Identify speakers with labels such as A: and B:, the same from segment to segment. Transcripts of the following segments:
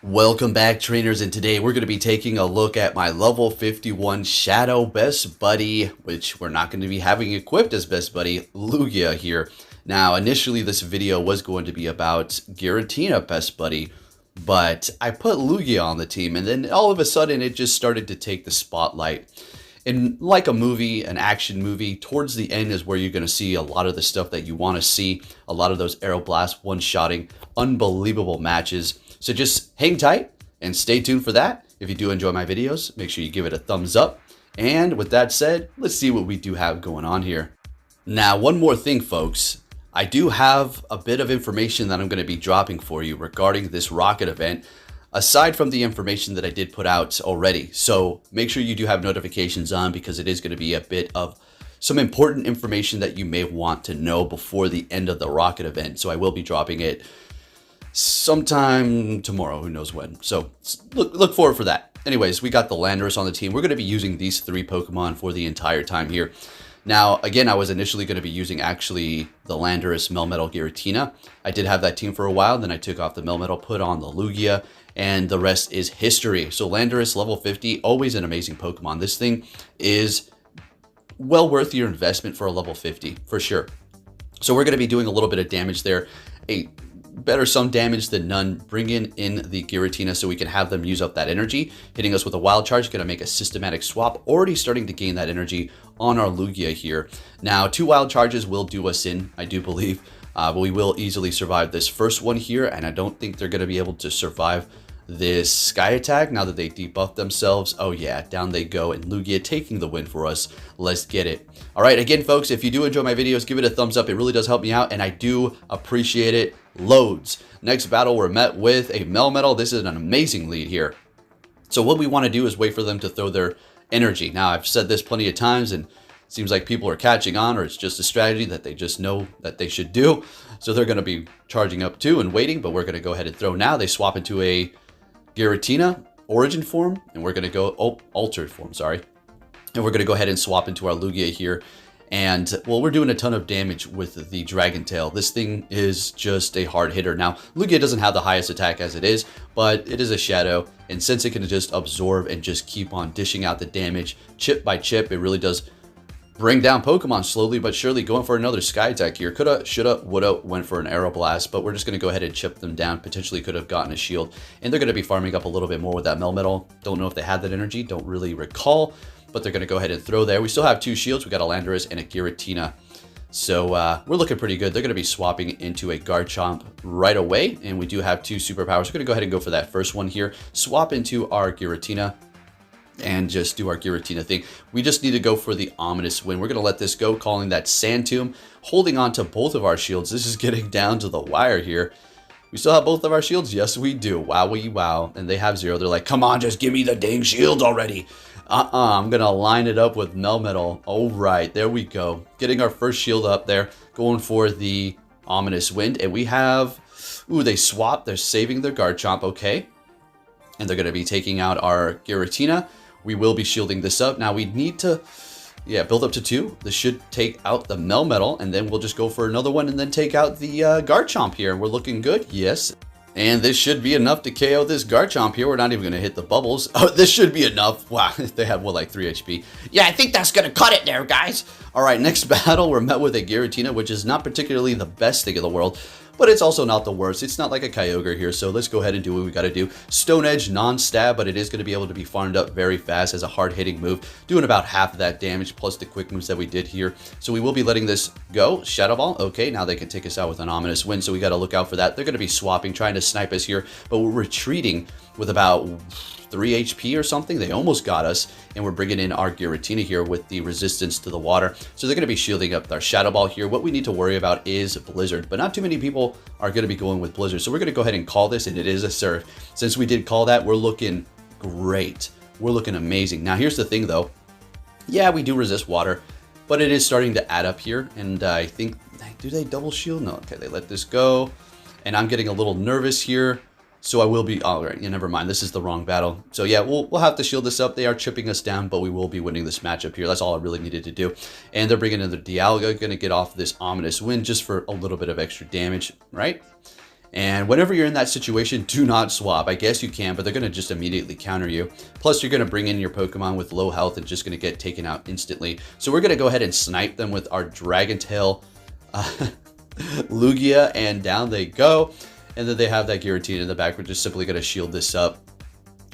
A: Welcome back, trainers, and today we're going to be taking a look at my level 51 Shadow Best Buddy, which we're not going to be having equipped as Best Buddy, Lugia here. Now, initially this video was going to be about Giratina Best Buddy, but I put Lugia on the team, and then all of a sudden it just started to take the spotlight. And like a movie, an action movie, towards the end is where you're going to see a lot of the stuff that you want to see, a lot of those Aeroblast one-shotting, unbelievable matches. So just hang tight and stay tuned for that. If you do enjoy my videos, make sure you give it a thumbs up. And with that said, let's see what we do have going on here. Now, one more thing, folks. I do have a bit of information that I'm going to be dropping for you regarding this rocket event, aside from the information that I did put out already. So make sure you do have notifications on, because it is going to be a bit of some important information that you may want to know before the end of the rocket event. So I will be dropping it sometime tomorrow, who knows when. So look forward for that. Anyways, we got the Landorus on the team. We're going to be using these three Pokemon for the entire time here. Now, again, I was initially going to be using actually the Landorus, Melmetal, Giratina. I did have that team for a while, then I took off the Melmetal, put on the Lugia, and the rest is history. So Landorus, level 50, always an amazing Pokemon. This thing is well worth your investment for a level 50, for sure. So we're going to be doing a little bit of damage there. Better some damage than none. Bring in the Giratina so we can have them use up that energy. Hitting us with a wild charge, going to make a systematic swap. Already starting to gain that energy on our Lugia here. Now, 2 wild charges will do us in, I do believe. But we will easily survive this first one here, and I don't think they're going to be able to survive this Sky Attack now that they debuffed themselves. Oh yeah, down they go, and Lugia taking the win for us. Let's get it. All right, again, folks, if you do enjoy my videos, give it a thumbs up. It really does help me out, and I do appreciate it loads. Next battle, we're met with a Melmetal. This is an amazing lead here. So what we want to do is wait for them to throw their energy. Now, I've said this plenty of times, and it seems like people are catching on, or it's just a strategy that they just know that they should do. So they're going to be charging up too and waiting, but we're going to go ahead and throw now. They swap into a Giratina origin form, and we're going to go altered form, sorry. And we're going to go ahead and swap into our Lugia here. And, well, we're doing a ton of damage with the Dragon Tail. This thing is just a hard hitter. Now, Lugia doesn't have the highest attack as it is, but it is a Shadow. And since it can just absorb and just keep on dishing out the damage chip by chip, it really does bring down Pokemon slowly but surely. Going for another Sky Attack here. Coulda, shoulda, woulda, went for an Aeroblast, but we're just going to go ahead and chip them down. Potentially could have gotten a shield. And they're going to be farming up a little bit more with that Melmetal. Don't know if they had that energy. Don't really recall. But they're going to go ahead and throw there. We still have 2 shields. We got a Landorus and a Giratina. So we're looking pretty good. They're going to be swapping into a Garchomp right away. And we do have 2 superpowers. We're going to go ahead and go for that first one here. Swap into our Giratina and just do our Giratina thing. We just need to go for the ominous win. We're going to let this go, calling that Sand Tomb, holding on to both of our shields. This is getting down to the wire here. We still have both of our shields? Yes, we do. Wowee wow. And they have 0. They're like, come on, just give me the dang shield already. I'm going to line it up with Melmetal. All right, there we go. Getting our first shield up there. Going for the ominous wind. And we have... Ooh, they swapped. They're saving their Garchomp. Okay. And they're going to be taking out our Giratina. We will be shielding this up. Now we need to, build up to 2. This should take out the Melmetal, and then we'll just go for another one and then take out the Garchomp here. We're looking good. Yes. And this should be enough to KO this Garchomp here. We're not even going to hit the bubbles. Oh, this should be enough. Wow, they have, what, like 3 HP? Yeah, I think that's going to cut it there, guys. All right, next battle, we're met with a Giratina, which is not particularly the best thing in the world, but it's also not the worst. It's not like a Kyogre here, so let's go ahead and do what we got to do. Stone Edge, non-stab, but it is going to be able to be farmed up very fast as a hard-hitting move, doing about half of that damage, plus the quick moves that we did here. So we will be letting this go. Shadow Ball, okay, now they can take us out with an ominous win, so we got to look out for that. They're going to be swapping, trying to snipe us here, but we're retreating with about 3 HP or something. They almost got us, and we're bringing in our Giratina here with the resistance to the water. So they're going to be shielding up our Shadow Ball here. What we need to worry about is Blizzard, but not too many people are going to be going with Blizzard. So we're going to go ahead and call this, and it is a Surf. Since we did call that, we're looking great. We're looking amazing. Now, here's the thing, though. Yeah, we do resist water, but it is starting to add up here, and I think, do they double shield? No, okay, they let this go, and I'm getting a little nervous here. So I will be, all right, yeah, never mind. This is the wrong battle. So yeah, we'll have to shield this up. They are chipping us down, but we will be winning this matchup here. That's all I really needed to do. And they're bringing in the Dialga, going to get off this ominous win just for a little bit of extra damage, right? And whenever you're in that situation, do not swap. I guess you can, but they're going to just immediately counter you. Plus, you're going to bring in your Pokemon with low health and just going to get taken out instantly. So we're going to go ahead and snipe them with our Dragon Tail Lugia, and down they go. And then they have that Giratina in the back. We're just simply going to shield this up.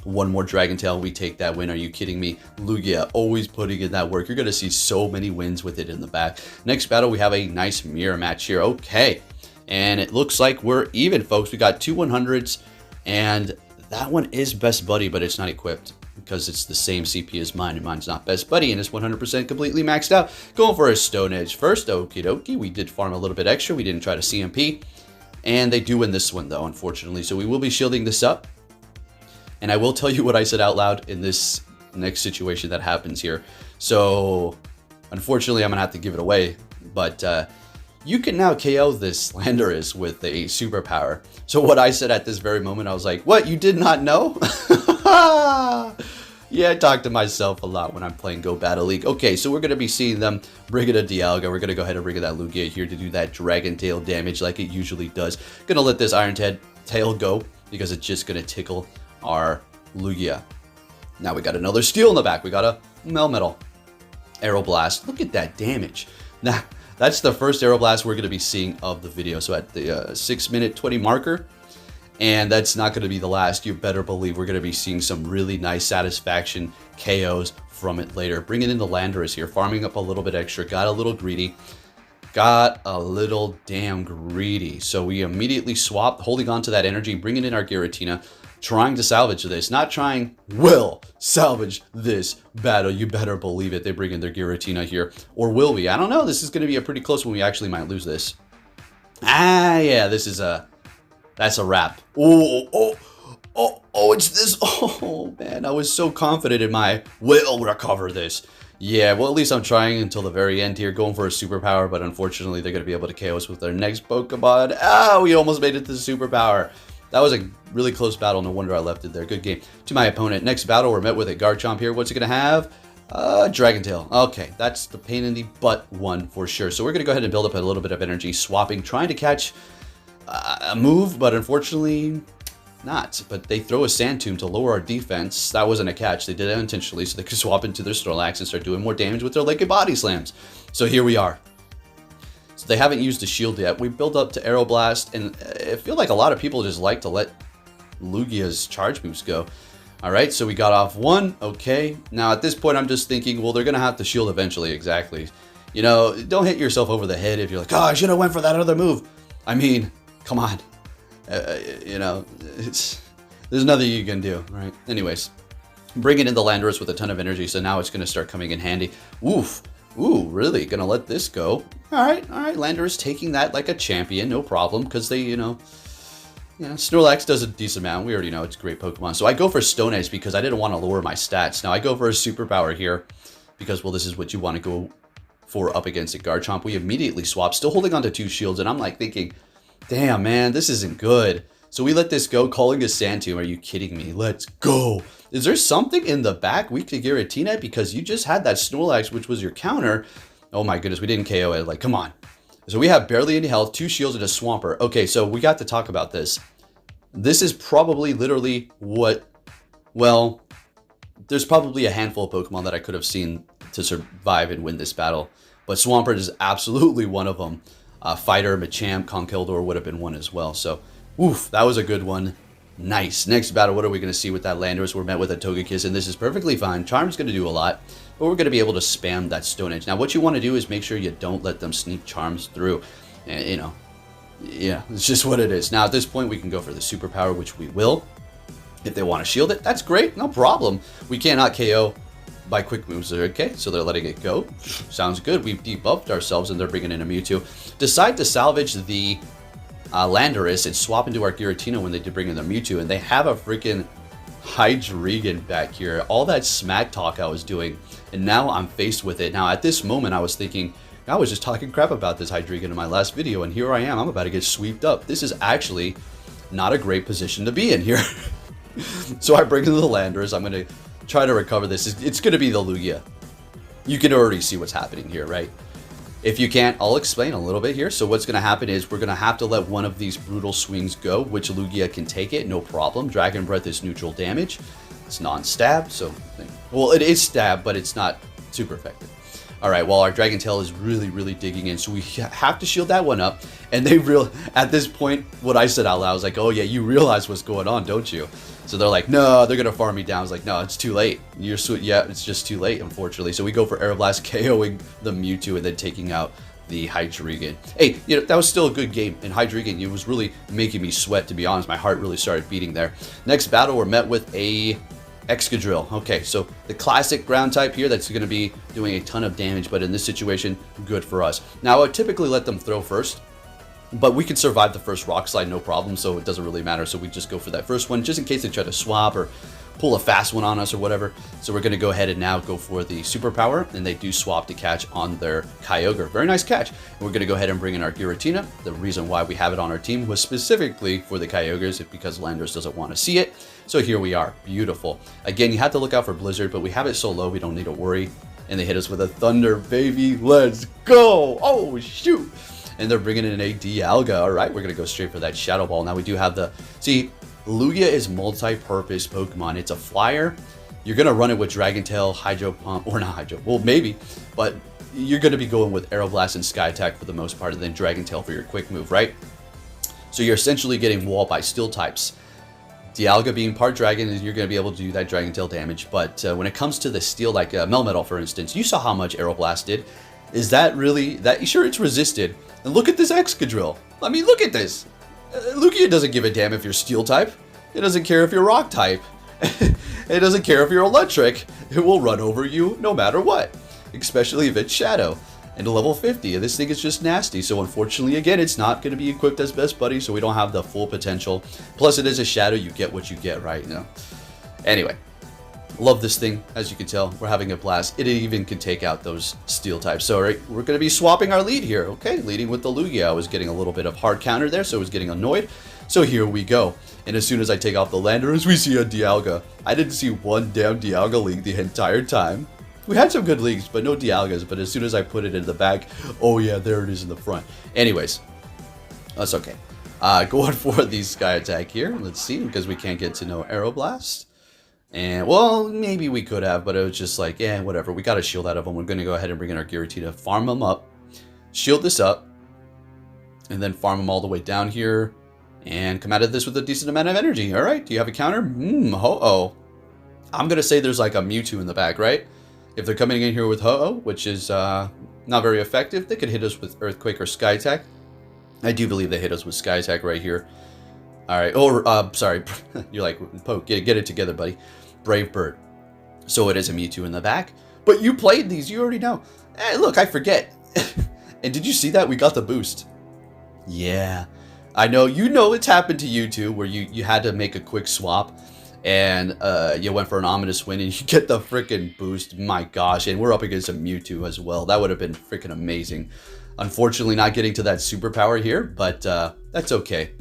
A: One more Dragon Tail, we take that win. Are you kidding me? Lugia always putting in that work. You're going to see so many wins with it in the back. Next battle, we have a nice mirror match here. Okay. And it looks like we're even, folks. We got two 100s, and that one is Best Buddy, but it's not equipped because it's the same CP as mine, and mine's not Best Buddy, and it's 100% completely maxed out. Going for a Stone Edge first. Okie dokie. We did farm a little bit extra. We didn't try to CMP, and they do win this one, though, unfortunately. So we will be shielding this up, and I will tell you what I said out loud in this next situation that happens here. So, unfortunately, I'm going to have to give it away, but you can now KO this Landorus with a superpower. So what I said at this very moment, I was like, what, you did not know? Yeah, I talk to myself a lot when I'm playing Go Battle League. Okay, so we're going to be seeing them bring in a Dialga. We're going to go ahead and bring in that Lugia here to do that Dragon Tail damage like it usually does. Going to let this Iron Tail go because it's just going to tickle our Lugia. Now we got another Steel in the back. We got a Melmetal. Aeroblast. Look at that damage. Now, that's the first Aeroblast we're going to be seeing of the video. So at the 6 minute 20 marker, and that's not going to be the last. You better believe we're going to be seeing some really nice satisfaction KOs from it later. Bringing in the Landorus here, farming up a little bit extra, got a little greedy. Got a little damn greedy. So we immediately swapped, holding on to that energy, bringing in our Giratina, trying to salvage this. Not trying, will salvage this battle. You better believe it. They bring in their Giratina here. Or will we? I don't know. This is going to be a pretty close one. We actually might lose this. Ah, yeah, this is that's a wrap. Oh, it's this. Oh, man, I was so confident in my will recover this. Yeah, well, at least I'm trying until the very end here, going for a superpower, but unfortunately, they're going to be able to KO us with their next Pokemon. Ah, we almost made it to the superpower. That was a really close battle. No wonder I left it there. Good game. To my opponent. Next battle, we're met with a Garchomp here. What's it going to have? Dragon Tail. Okay, that's the pain in the butt one for sure. So we're going to go ahead and build up a little bit of energy, swapping, trying to catch a move, but unfortunately not. But they throw a Sand Tomb to lower our defense. That wasn't a catch. They did it intentionally so they could swap into their Snorlax and start doing more damage with their Liquid Body Slams. So here we are. So they haven't used the shield yet. We build up to Aeroblast, and I feel like a lot of people just like to let Lugia's charge moves go. All right, so we got off one. Okay, now at this point, I'm just thinking, well, they're going to have to shield eventually. Exactly. You know, don't hit yourself over the head if you're like, oh, I should have went for that other move. I mean, come on. You know, there's nothing you can do, right? Anyways, bringing in the Landorus with a ton of energy, so now it's going to start coming in handy. Oof. Ooh, really? Gonna let this go? All right. Landorus taking that like a champion, no problem, because they, you know, Snorlax does a decent amount. We already know it's a great Pokemon. So I go for Stone Edge because I didn't want to lower my stats. Now I go for a superpower here because, well, this is what you want to go for up against a Garchomp. We immediately swap, still holding on to two shields, and I'm like thinking, damn, man, this isn't good. So we let this go, calling a Sand Tomb. Are you kidding me? Let's go. Is there something in the back we could Giratina? Because you just had that Snorlax, which was your counter. Oh my goodness, we didn't KO it. Like, come on. So we have barely any health, two shields, and a Swampert. Okay, so we got to talk about this. This is probably literally what, well, there's probably a handful of Pokemon that I could have seen to survive and win this battle. But Swampert is absolutely one of them. Fighter, Machamp, Conkeldurr would have been one as well. So, oof, that was a good one. Nice. Next battle, what are we going to see with that Landorus? We're met with a Togekiss, and this is perfectly fine. Charm's going to do a lot, but we're going to be able to spam that Stone Edge. Now, what you want to do is make sure you don't let them sneak Charms through. And, you know, yeah, it's just what it is. Now, at this point, we can go for the Superpower, which we will. If they want to shield it, that's great. No problem. We cannot KO by quick moves. Okay, so they're letting it go. Sounds good. We've debuffed ourselves, and they're bringing in a Mewtwo. Decide to salvage the Landorus and swap into our Giratina when they did bring in their Mewtwo, and they have a freaking Hydreigon back here. All that smack talk I was doing, and now I'm faced with it. Now, at this moment, I was thinking, I was just talking crap about this Hydreigon in my last video, and here I am. I'm about to get sweeped up. This is actually not a great position to be in here. So I bring in the Landorus. I'm going to try to recover this. It's going to be the Lugia. You can already see what's happening here, right? If you can't, I'll explain a little bit here. So what's going to happen is we're going to have to let one of these brutal swings go, which Lugia can take it, no problem. Dragon Breath is neutral damage. It's non-stab, so... Well, it is stab, but it's not super effective. Alright, well, our Dragon Tail is really, really digging in, so we have to shield that one up. And they at this point, what I said out loud, I was like, oh yeah, you realize what's going on, don't you? So they're like, no, they're going to farm me down. I was like, no, it's too late. Yeah, it's just too late, unfortunately. So we go for Aeroblast, KOing the Mewtwo, and then taking out the Hydreigon. Hey, you know, that was still a good game. In Hydreigon, it was really making me sweat, to be honest. My heart really started beating there. Next battle, we're met with a Excadrill. Okay, so the classic ground type here that's going to be doing a ton of damage, but in this situation, good for us. Now, I would typically let them throw first, but we could survive the first Rock Slide, no problem, so it doesn't really matter. So we just go for that first one, just in case they try to swap or pull a fast one on us or whatever. So we're going to go ahead and now go for the Superpower, and they do swap to catch on their Kyogre. Very nice catch. And we're going to go ahead and bring in our Giratina. The reason why we have it on our team was specifically for the Kyogres, because Landorus doesn't want to see it. So here we are. Beautiful. Again, you have to look out for Blizzard, but we have it so low we don't need to worry. And they hit us with a Thunder, baby. Let's go. Oh, shoot. And they're bringing in a Dialga. All right, we're going to go straight for that Shadow Ball. Now we do have the... See, Lugia is multi-purpose Pokemon. It's a flyer. You're going to run it with Dragon Tail, Hydro Pump, or not Hydro. Well, maybe, but you're going to be going with Aeroblast and Sky Attack for the most part, and then Dragon Tail for your quick move, right? So you're essentially getting walled by Steel types. Dialga being part Dragon, you're going to be able to do that Dragon Tail damage, but when it comes to the Steel, like Melmetal, for instance, you saw how much Aeroblast did. Is that really... Sure, it's resisted. And look at this Excadrill. I mean, look at this. Lugia doesn't give a damn if you're Steel type. It doesn't care if you're Rock type. It doesn't care if you're Electric. It will run over you no matter what. Especially if it's Shadow. And level 50. This thing is just nasty. So unfortunately, again, it's not going to be equipped as Best Buddy. So we don't have the full potential. Plus, it is a Shadow. You get what you get, right? You know. Anyway. Love this thing. As you can tell, we're having a blast. It even can take out those Steel types. So right, we're going to be swapping our lead here. Okay, leading with the Lugia. I was getting a little bit of hard counter there, so I was getting annoyed. So here we go. And as soon as I take off the Landorus, we see a Dialga. I didn't see one damn Dialga league the entire time. We had some good leagues, but no Dialgas. But as soon as I put it in the back, oh yeah, there it is in the front. Anyways, that's okay. Going for the Sky Attack here. Let's see, because we can't get to no Aeroblast. And, well, maybe we could have, but it was just like, yeah, whatever. We got a shield out of them. We're going to go ahead and bring in our Giratina, farm them up, shield this up, and then farm them all the way down here, and come out of this with a decent amount of energy. All right, do you have a counter? Ho-Oh. I'm going to say there's like a Mewtwo in the back, right? If they're coming in here with Ho-Oh, which is not very effective, they could hit us with Earthquake or Sky Attack. I do believe they hit us with Sky Attack right here. All right. Oh, sorry. You're like, Poke, get it together, buddy. Brave Bird. So it is a Mewtwo in the back. But you played these. You already know. Hey, look, I forget. And did you see that? We got the boost. Yeah. I know. You know it's happened to you, too, where you had to make a quick swap. And you went for an ominous win, and you get the freaking boost. My gosh. And we're up against a Mewtwo as well. That would have been freaking amazing. Unfortunately, not getting to that superpower here. But that's okay.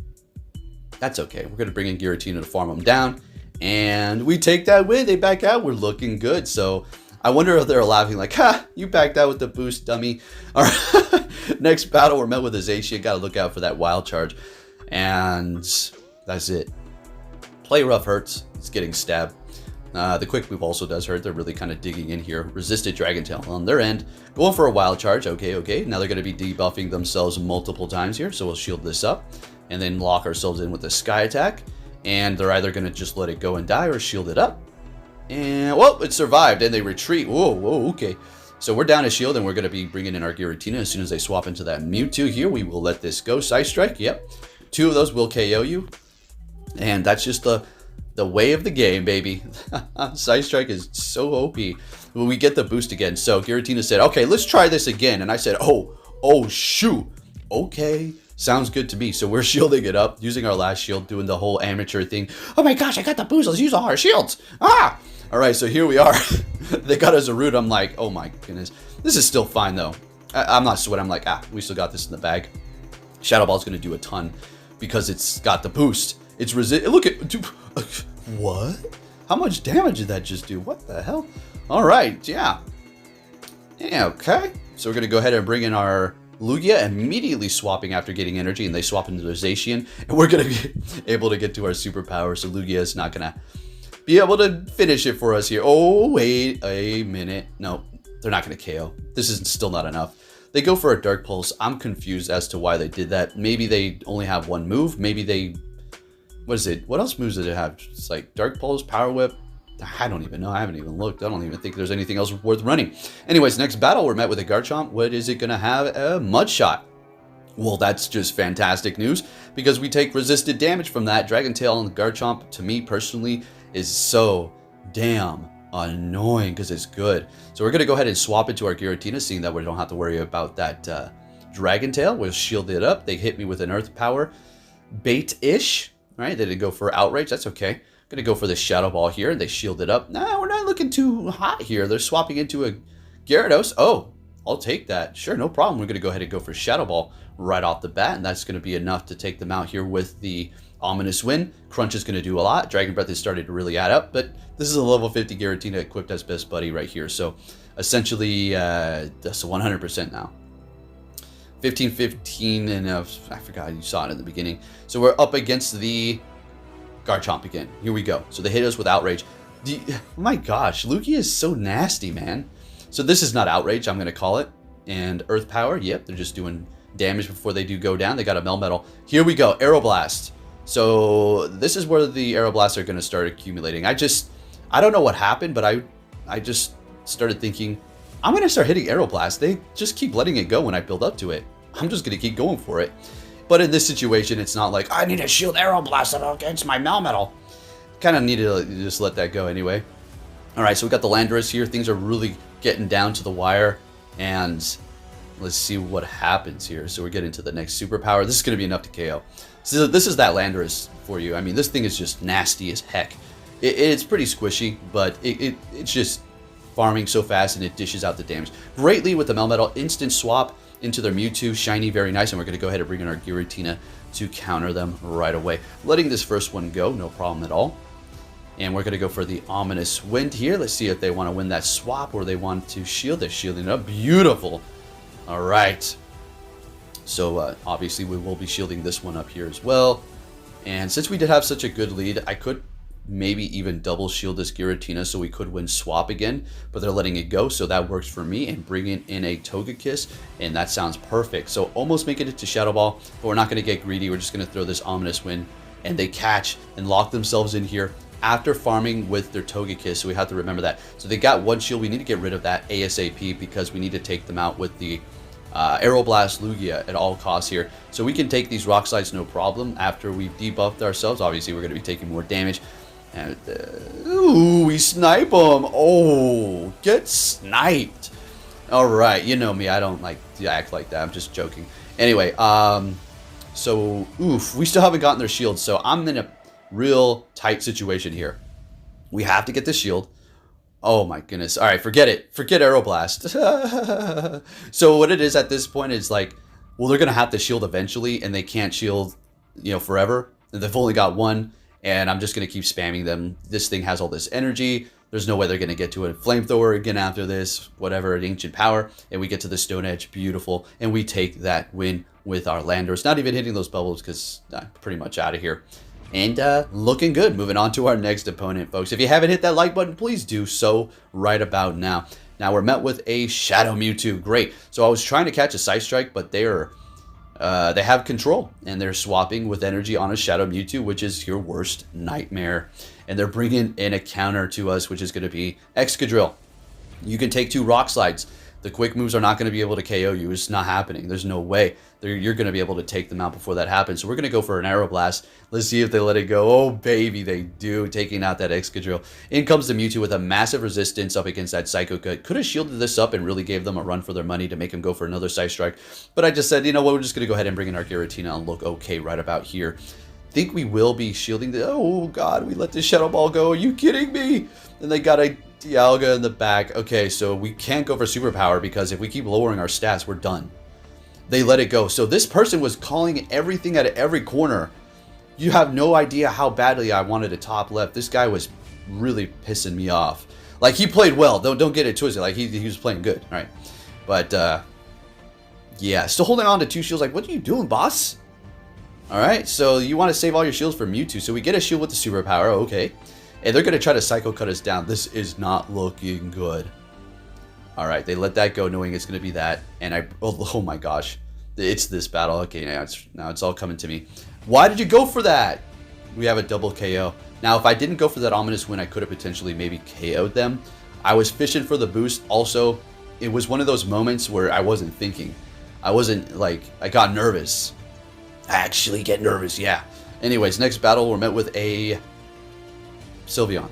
A: That's okay. We're going to bring in Giratina to farm them down. And we take that win. They back out. We're looking good. So I wonder if they're laughing like, ha, you backed out with the boost, dummy. All right. Next battle, we're met with a Zacian. Got to look out for that wild charge. And that's it. Play rough hurts. It's getting stabbed. The quick move also does hurt. They're really kind of digging in here. Resisted Dragon Tail on their end. Going for a wild charge. Okay. Now they're going to be debuffing themselves multiple times here. So we'll shield this up. And then lock ourselves in with a Sky Attack. And they're either going to just let it go and die or shield it up. And, well, it survived. And they retreat. Whoa, okay. So we're down a shield, and we're going to be bringing in our Giratina. As soon as they swap into that Mewtwo here, we will let this go. Side Strike, yep. 2 of those will KO you. And that's just the way of the game, baby. Side Strike is so OP. When we get the boost again. So Giratina said, okay, let's try this again. And I said, oh, shoot. Okay. Sounds good to me. So we're shielding it up, using our last shield, doing the whole amateur thing. Oh my gosh, I got the boost. Let's use all our shields. Ah! All right, so here we are. They got us a root. I'm like, oh my goodness. This is still fine, though. I'm not sweating. I'm like, we still got this in the bag. Shadow Ball's going to do a ton because it's got the boost. It's Look at... Dude, what? How much damage did that just do? What the hell? All right, yeah. Yeah, okay. So we're going to go ahead and bring in our Lugia, immediately swapping after getting energy, and they swap into their Zacian, and we're going to be able to get to our superpower, so Lugia is not going to be able to finish it for us here. Oh, wait a minute. No, they're not going to KO. This is still not enough. They go for a Dark Pulse. I'm confused as to why they did that. Maybe they only have one move. Maybe they... What is it? What else moves did it have? It's like Dark Pulse, Power Whip. I don't even know. I haven't even looked. I don't even think there's anything else worth running. Anyways, next battle, we're met with a Garchomp. What is it going to have? A Mud Shot. Well, that's just fantastic news because we take resisted damage from that. Dragon Tail on the Garchomp, to me personally, is so damn annoying because it's good. So we're going to go ahead and swap it to our Giratina, seeing that we don't have to worry about that Dragon Tail. We'll shield it up. They hit me with an Earth Power. Bait-ish. Right? They didn't go for Outrage. That's okay. Going to go for the Shadow Ball here, and they shield it up. Nah, we're not looking too hot here. They're swapping into a Gyarados. Oh, I'll take that. Sure, no problem. We're going to go ahead and go for Shadow Ball right off the bat, and that's going to be enough to take them out here with the Ominous Wind. Crunch is going to do a lot. Dragon Breath is starting to really add up, but this is a level 50 Giratina equipped as Best Buddy right here. So essentially, that's 100% now. 15-15, and I forgot you saw it in the beginning. So we're up against the Garchomp again. Here we go. So they hit us with Outrage. Oh my gosh, Lugia is so nasty, man. So this is not Outrage, I'm going to call it. And Earth Power, yep, they're just doing damage before they do go down. They got a Melmetal. Here we go, Aeroblast. So this is where the Aeroblasts are going to start accumulating. I don't know what happened, but I just started thinking, I'm going to start hitting Aeroblast. They just keep letting it go when I build up to it. I'm just going to keep going for it. But in this situation, it's not like, I need to shield Aeroblast against my Melmetal. Kind of need to just let that go anyway. Alright, so we got the Landorus here. Things are really getting down to the wire. And let's see what happens here. So we're getting to the next superpower. This is going to be enough to KO. So this is that Landorus for you. I mean, this thing is just nasty as heck. It's pretty squishy, but it's just farming so fast and it dishes out the damage. Greatly with the Melmetal, instant swap into their Mewtwo, shiny, very nice, and we're going to go ahead and bring in our Giratina to counter them right away. Letting this first one go, no problem at all. And we're going to go for the Ominous Wind here. Let's see if they want to win that swap or they want to shield. They're shielding it up. Beautiful. All right. So obviously we will be shielding this one up here as well. And since we did have such a good lead, I could maybe even double shield this Giratina so we could win swap again, but they're letting it go, so that works for me. And bringing in a Togekiss, and that sounds perfect. So almost making it to Shadow Ball, but we're not going to get greedy. We're just going to throw this Ominous Wind, and they catch and lock themselves in here after farming with their Togekiss, so we have to remember that. So they got one shield. We need to get rid of that ASAP because we need to take them out with the Aeroblast Lugia at all costs here. So we can take these Rock Slides no problem after we've debuffed ourselves. Obviously, we're going to be taking more damage. And, ooh, we snipe them. Oh, get sniped. All right, you know me. I don't like to act like that. I'm just joking. Anyway, so, oof, we still haven't gotten their shield. So I'm in a real tight situation here. We have to get the shield. Oh my goodness. All right, forget it. Forget Aeroblast. So what it is at this point is like, well, they're going to have to shield eventually, and they can't shield, forever. They've only got one. And I'm just going to keep spamming them. This thing has all this energy. There's no way they're going to get to a Flamethrower again after this. Whatever, an Ancient Power. And we get to the Stone Edge. Beautiful. And we take that win with our Landorus. Not even hitting those bubbles because I'm pretty much out of here. And looking good. Moving on to our next opponent, folks. If you haven't hit that like button, please do so right about now. Now, we're met with a Shadow Mewtwo. Great. So I was trying to catch a Side Strike, but they have control, and they're swapping with energy on a Shadow Mewtwo, which is your worst nightmare. And they're bringing in a counter to us, which is going to be Excadrill. You can take 2 Rock Slides. The quick moves are not going to be able to KO you. It's not happening. There's no way. You're going to be able to take them out before that happens. So we're going to go for an Aeroblast. Let's see if they let it go. Oh, baby, they do. Taking out that Excadrill. In comes the Mewtwo with a massive resistance up against that Psycho Cut. Could have shielded this up and really gave them a run for their money to make them go for another Side Strike. But I just said, you know what, we're just going to go ahead and bring in our Giratina and look okay right about here. Think we will be shielding the... Oh, God, we let this Shadow Ball go. Are you kidding me? And they got a Dialga in the back. Okay, so we can't go for Superpower because if we keep lowering our stats, we're done. They let it go. So this person was calling everything at every corner. You have no idea how badly I wanted to top left. This guy was really pissing me off. Like, he played well. Don't get it twisted. Like, he was playing good. All right. But Yeah, still holding on to 2 shields. Like, what are you doing, boss? Alright, so you want to save all your shields for Mewtwo. So we get a shield with the superpower, okay. And they're going to try to Psycho Cut us down. This is not looking good. Alright, they let that go knowing it's going to be that. And oh my gosh. It's this battle. Okay, now it's all coming to me. Why did you go for that? We have a double KO. Now, if I didn't go for that ominous win, I could have potentially maybe KO'd them. I was fishing for the boost. Also, it was one of those moments where I wasn't thinking. I wasn't, like, I got nervous. I actually get nervous, yeah. Anyways, next battle, we're met with a Sylveon.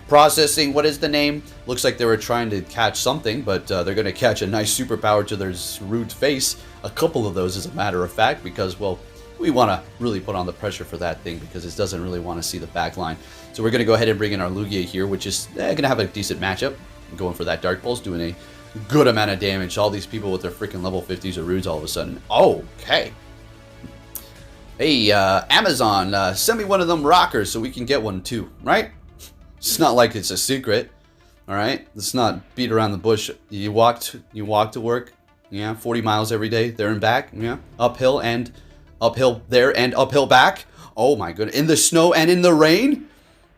A: Processing, what is the name? Looks like they were trying to catch something, but they're going to catch a nice superpower to their rude face. A couple of those, as a matter of fact, because, well, we want to really put on the pressure for that thing because it doesn't really want to see the back line. So we're going to go ahead and bring in our Lugia here, which is going to have a decent matchup. I'm going for that Dark Pulse, doing a good amount of damage. All these people with their freaking level 50s are rudes all of a sudden. Okay. Hey, Amazon, send me one of them rockers so we can get one too, right? It's not like it's a secret, all right? Let's not beat around the bush. You walk to work, yeah, 40 miles every day, there and back, yeah, uphill there and uphill back. Oh my goodness, in the snow and in the rain,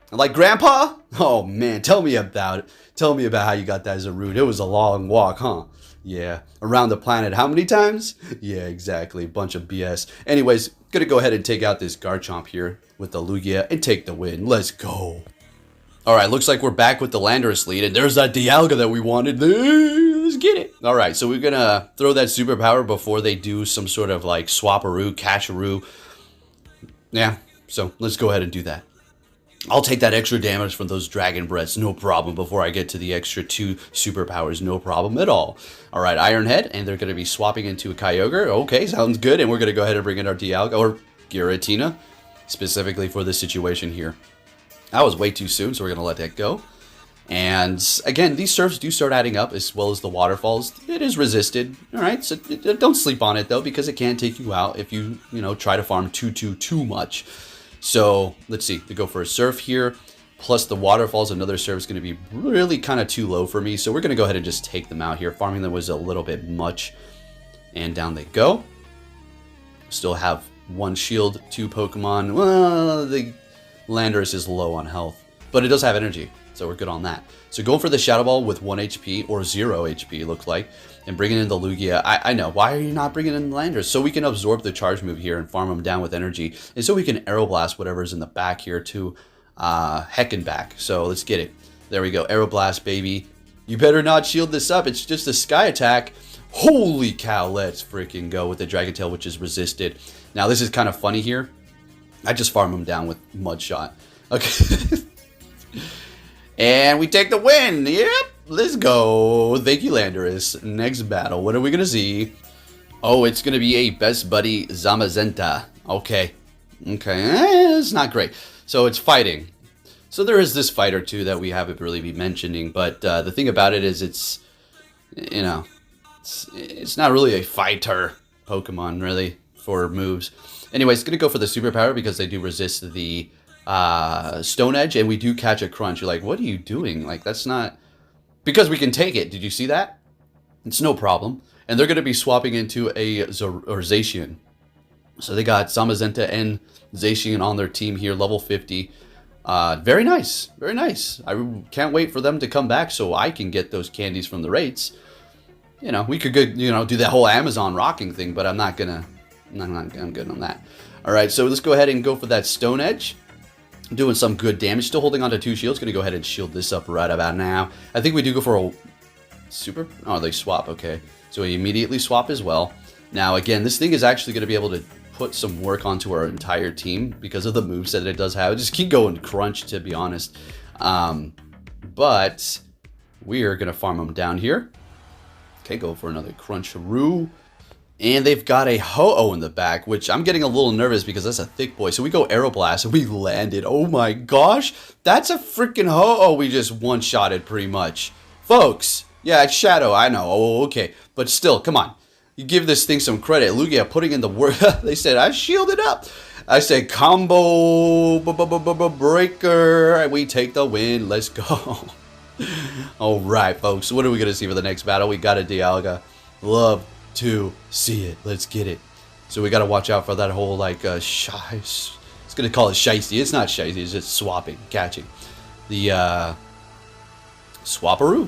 A: like Grandpa. Oh man, tell me about it. Tell me about how you got that as a route. It was a long walk, huh? Yeah, around the planet how many times? Yeah, exactly, bunch of BS. Anyways, gonna go ahead and take out this Garchomp here with the Lugia and take the win. Let's go. Alright, looks like we're back with the Landorus lead, and there's that Dialga that we wanted. Let's get it. Alright, so we're gonna throw that superpower before they do some sort of like Swapperoo, Catcheroo. Yeah, so let's go ahead and do that. I'll take that extra damage from those Dragon Breaths, no problem, before I get to the extra 2 superpowers, no problem at all. Alright, Iron Head, and they're going to be swapping into a Kyogre. Okay, sounds good, and we're going to go ahead and bring in our Dialga, or Giratina, specifically for this situation here. That was way too soon, so we're going to let that go. And, again, these surfs do start adding up, as well as the waterfalls. It is resisted, alright, so don't sleep on it, though, because it can take you out if you try to farm too much. So, let's see, we go for a surf here, plus the waterfalls, another surf is going to be really kind of too low for me, so we're going to go ahead and just take them out here. Farming them was a little bit much, and down they go. Still have 1 shield, 2 Pokemon. Well, the Landorus is low on health, but it does have energy, so we're good on that. So going for the Shadow Ball with 1 HP, or 0 HP, it looked like, and bringing in the Lugia. I know, why are you not bringing in Landorus? So we can absorb the charge move here and farm him down with energy, and so we can Aeroblast whatever's in the back here to heck and back. So let's get it. There we go, Aeroblast, baby. You better not shield this up, it's just a Sky Attack. Holy cow, let's freaking go with the Dragon Tail, which is resisted. Now this is kind of funny here. I just farm him down with Mud Shot. Okay. And we take the win. Yep. Let's go. Thank you, Landorus. Next battle. What are we going to see? Oh, it's going to be a best buddy Zamazenta. Okay. Okay. It's not great. So it's fighting. So there is this fight or two that we haven't really been mentioning. But the thing about it is it's not really a fighter Pokemon, really, for moves. Anyways, it's going to go for the superpower because they do resist the Stone Edge, and we do catch a Crunch. You're like, what are you doing? Like, that's not... Because we can take it. Did you see that? It's no problem. And they're going to be swapping into a Zacian. So they got Zamazenta and Zacian on their team here, level 50. Very nice. Very nice. I can't wait for them to come back so I can get those candies from the raids. You know, we could go, do that whole Amazon rocking thing, but I'm not gonna... I'm good on that. Alright, so let's go ahead and go for that Stone Edge. Doing some good damage. Still holding on to 2 shields. Gonna go ahead and shield this up right about now. I think we do go for a super... Oh, they swap. Okay. So we immediately swap as well. Now, again, this thing is actually going to be able to put some work onto our entire team because of the moves that it does have. Just keep going Crunch, to be honest. But we are going to farm them down here. Okay, go for another Cruncheroo. And they've got a Ho-Oh in the back, which I'm getting a little nervous because that's a thick boy. So we go Aeroblast, and we landed. Oh my gosh, that's a freaking Ho-Oh we just one-shotted pretty much. Folks, yeah, it's Shadow, I know. Oh, okay. But still, come on. You give this thing some credit. Lugia putting in the work. They said, I shielded up. I said, combo breaker. And we take the win. Let's go. All right, folks. What are we going to see for the next battle? We got a Dialga. Love 2, see it. Let's get it. So we got to watch out for that whole, like, it's going to call it shiesty. It's not shiesty. It's just swapping, catching. The, Swapperoo.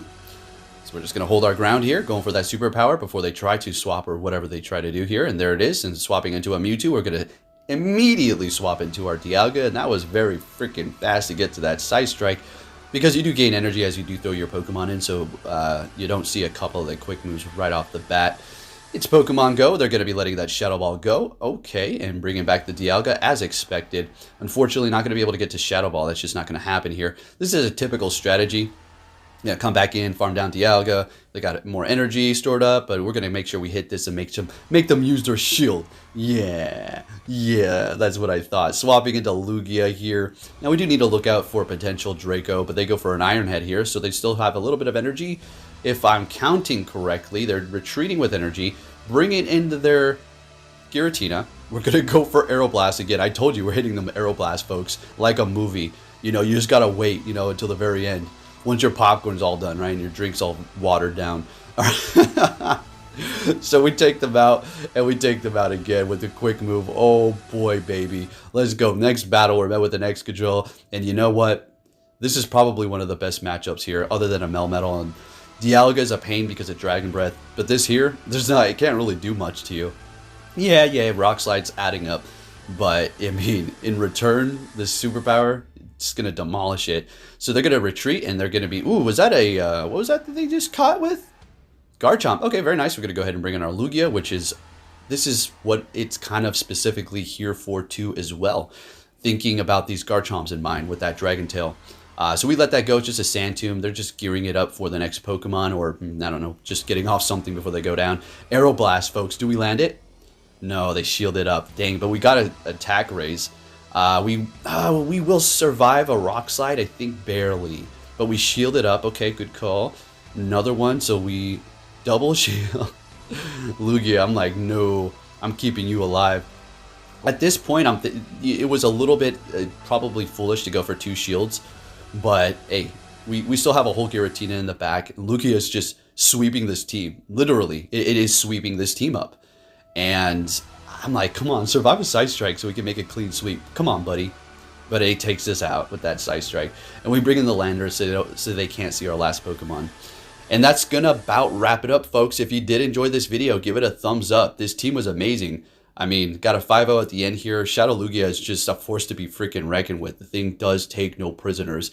A: So we're just going to hold our ground here, going for that superpower before they try to swap or whatever they try to do here. And there it is. And swapping into a Mewtwo, we're going to immediately swap into our Dialga. And that was very freaking fast to get to that Side Strike, because you do gain energy as you do throw your Pokemon in. So you don't see a couple of the quick moves right off the bat. It's Pokemon Go. They're going to be letting that Shadow Ball go. Okay, and bringing back the Dialga as expected. Unfortunately, not going to be able to get to Shadow Ball. That's just not going to happen here. This is a typical strategy. Yeah, come back in, farm down Dialga. They got more energy stored up, but we're going to make sure we hit this and make them use their shield. Yeah, that's what I thought. Swapping into Lugia here. Now, we do need to look out for potential Draco, but they go for an Iron Head here, so they still have a little bit of energy. If I'm counting correctly, they're retreating with energy, bring it into their Giratina. We're going to go for Aeroblast again. I told you we're hitting them Aeroblast, folks, like a movie. You know, you just got to wait, you know, until the very end. Once your popcorn's all done, right, and your drink's all watered down. So we take them out, and we take them out again with a quick move. Oh, boy, baby. Let's go. Next battle, we're met with an Excadrill. And you know what? This is probably one of the best matchups here, other than a Melmetal. And Dialga is a pain because of Dragon Breath. But this here, it can't really do much to you. Yeah, Rock Slide's adding up. But, I mean, in return, this superpower, it's going to demolish it. So they're going to retreat, and they're going to be... Ooh, was that a... what was that they just caught with? Garchomp. Okay, very nice. We're going to go ahead and bring in our Lugia, which is... This is what it's kind of specifically here for, too, as well. Thinking about these Garchomps in mind with that Dragon Tail. So we let that go. It's just a Sand Tomb. They're just gearing it up for the next Pokemon, or, I don't know, just getting off something before they go down. Aeroblast, folks. Do we land it? No, they shield it up. Dang, but we got an attack raise. We will survive a Rock Slide, I think barely. But we shield it up. Okay, good call. Another one, so we double shield. Lugia, I'm like, no, I'm keeping you alive. At this point, it was a little bit probably foolish to go for 2 shields. But, hey, we still have a whole Giratina in the back. Lugia is just sweeping this team. Literally, it is sweeping this team up. And I'm like, come on, survive a Side Strike so we can make a clean sweep. Come on, buddy. But it takes us out with that Side Strike. And we bring in the Landorus so they can't see our last Pokemon. And that's going to about wrap it up, folks. If you did enjoy this video, give it a thumbs up. This team was amazing. I mean, got a 5-0 at the end here. Shadow Lugia is just a force to be freaking reckoned with. The thing does take no prisoners.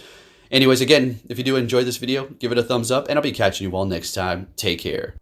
A: Anyways, again, if you do enjoy this video, give it a thumbs up. And I'll be catching you all next time. Take care.